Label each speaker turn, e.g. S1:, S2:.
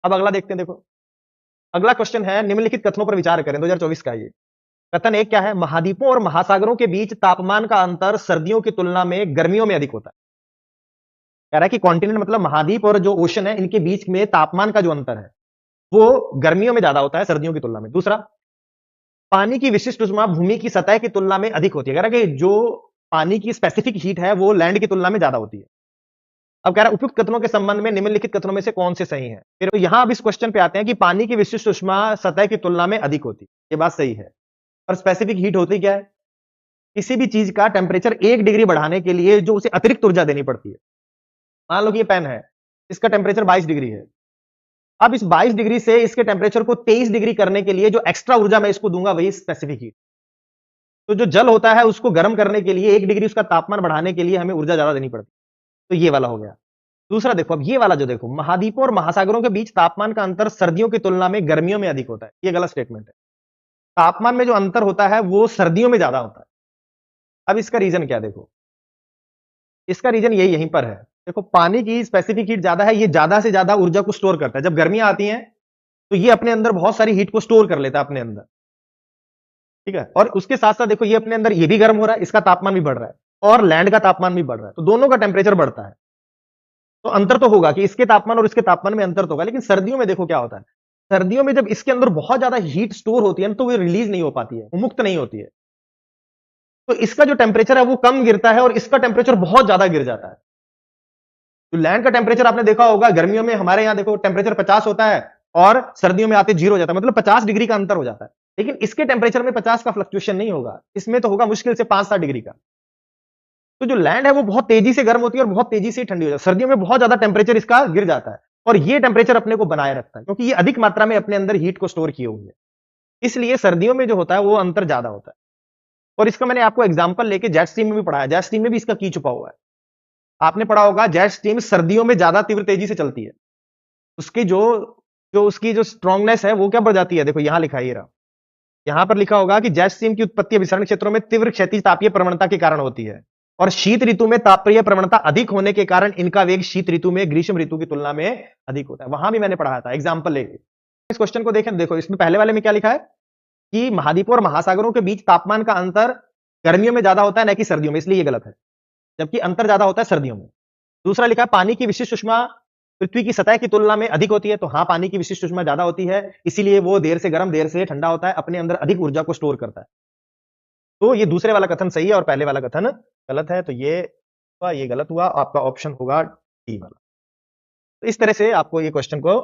S1: अब अगला देखते हैं, देखो अगला क्वेश्चन है, निम्नलिखित कथनों पर विचार करें, 2024 का ये कथन एक क्या है, महाद्वीपों और महासागरों के बीच तापमान का अंतर सर्दियों की तुलना में गर्मियों में अधिक होता है। कह रहा है कि कॉन्टिनेंट मतलब महाद्वीप और जो ओशन है, इनके बीच में तापमान का जो अंतर है वो गर्मियों में ज्यादा होता है सर्दियों की तुलना में। दूसरा, पानी की विशिष्ट ऊष्मा भूमि की सतह की तुलना में अधिक होती है। कह रहा है कि जो पानी की स्पेसिफिक हीट है वो लैंड की तुलना में ज्यादा होती है। अब कह रहा है उपयुक्त कथनों के संबंध में निम्नलिखित कथनों में से कौन से सही हैं। फिर तो यहां अब इस क्वेश्चन पे आते हैं कि पानी की विशिष्ट ऊष्मा सतह की तुलना में अधिक होती है, ये बात सही है। और स्पेसिफिक हीट होती क्या है, किसी भी चीज का टेम्परेचर 1 डिग्री बढ़ाने के लिए जो उसे अतिरिक्त ऊर्जा देनी पड़ती है। मान लो कि ये पेन है, इसका टेम्परेचर 22 डिग्री है। अब इस 22 डिग्री से इसके टेम्परेचर को 23 डिग्री करने के लिए जो एक्स्ट्रा ऊर्जा मैं इसको दूंगा वही स्पेसिफिक हीट। तो जो जल होता है उसको गर्म करने के लिए 1 डिग्री उसका तापमान बढ़ाने के लिए हमें ऊर्जा ज्यादा देनी पड़ती है। तो ये वाला हो गया। दूसरा देखो, अब ये वाला जो देखो, महाद्वीपों और महासागरों के बीच तापमान का अंतर सर्दियों की तुलना में गर्मियों में अधिक होता है, ये गलत स्टेटमेंट है। तापमान में जो अंतर होता है वो सर्दियों में ज्यादा होता है। अब इसका रीजन क्या, देखो इसका रीजन यही यहीं पर है। देखो पानी की स्पेसिफिक हीट ज्यादा है, ये ज्यादा से ज्यादा ऊर्जा को स्टोर करता है। जब गर्मियां आती हैं तो ये अपने अंदर बहुत सारी हीट को स्टोर कर लेता है अपने अंदर, ठीक है। और उसके साथ साथ देखो ये अपने अंदर ये भी गर्म हो रहा है, इसका तापमान भी बढ़ रहा है और लैंड का तापमान भी बढ़ रहा है, तो दोनों का टेम्परेचर बढ़ता है। तो अंतर तो होगा कि इसके तापमान और इसके तापमान में अंतर तो होगा, लेकिन सर्दियों में देखो क्या होता है, सर्दियों में जब इसके अंदर बहुत ज्यादा हीट स्टोर होती है ना, तो वो रिलीज नहीं हो पाती है, वो मुक्त नहीं होती है। तो इसका जो टेम्परेचर है वो कम गिरता है और इसका टेम्परेचर बहुत ज्यादा गिर जाता है। तो लैंड का टेम्परेचर आपने देखा होगा, गर्मियों में हमारे यहां देखो टेम्परेचर 50 होता है और सर्दियों में आते 0 हो जाता है, मतलब 50 डिग्री का अंतर हो जाता है। लेकिन इसके टेम्परेचर में 50 का फ्लक्चुएशन नहीं होगा, इसमें तो होगा मुश्किल से 5-7 डिग्री का। तो जो लैंड है वो बहुत तेजी से गर्म होती है और बहुत तेजी से ठंडी हो जाती है। सर्दियों में बहुत ज्यादा टेम्परेचर इसका गिर जाता है और ये टेम्परेचर अपने को बनाए रखता है, क्योंकि ये अधिक मात्रा में अपने अंदर हीट को स्टोर किए हुए है। इसलिए सर्दियों में जो होता है वो अंतर ज्यादा होता है। और इसका मैंने आपको एग्जांपल लेके जेट स्ट्रीम में भी पढ़ाया, जेट स्ट्रीम में भी इसका की छुपा हुआ है। आपने पढ़ा होगा जेट स्ट्रीम सर्दियों में ज्यादा तीव्र तेजी से चलती है। उसकी जो जो उसकी जो स्ट्रांगनेस है वो क्या बढ़ जाती है, देखो यहां लिखा है ये रहा। यहां पर लिखा होगा कि जेट स्ट्रीम की उत्पत्ति अभिसरण क्षेत्रों में तीव्र क्षैतिज तापीय प्रवणता के कारण होती है और शीत ऋतु में तापीय प्रवणता अधिक होने के कारण इनका वेग शीत ऋतु में ग्रीष्म ऋतु की तुलना में अधिक होता है। वहां भी मैंने पढ़ाया था एग्जाम्पल लेके। इस क्वेश्चन को देखें, देखो इसमें पहले वाले में क्या लिखा है कि महाद्वीपों और महासागरों के बीच तापमान का अंतर गर्मियों में ज्यादा होता है न कि सर्दियों में, इसलिए ये गलत है। जबकि अंतर ज्यादा होता है सर्दियों में। दूसरा लिखा है पानी की विशिष्ट ऊष्मा पृथ्वी की सतह की तुलना में अधिक होती है, तो हाँ पानी की विशिष्ट ऊष्मा ज्यादा होती है, इसीलिए वो देर से गर्म देर से ठंडा होता है, अपने अंदर अधिक ऊर्जा को स्टोर करता है। तो ये दूसरे वाला कथन सही है और पहले वाला कथन गलत है। तो ये गलत हुआ, आपका ऑप्शन होगा डी वाला। तो इस तरह से आपको ये क्वेश्चन को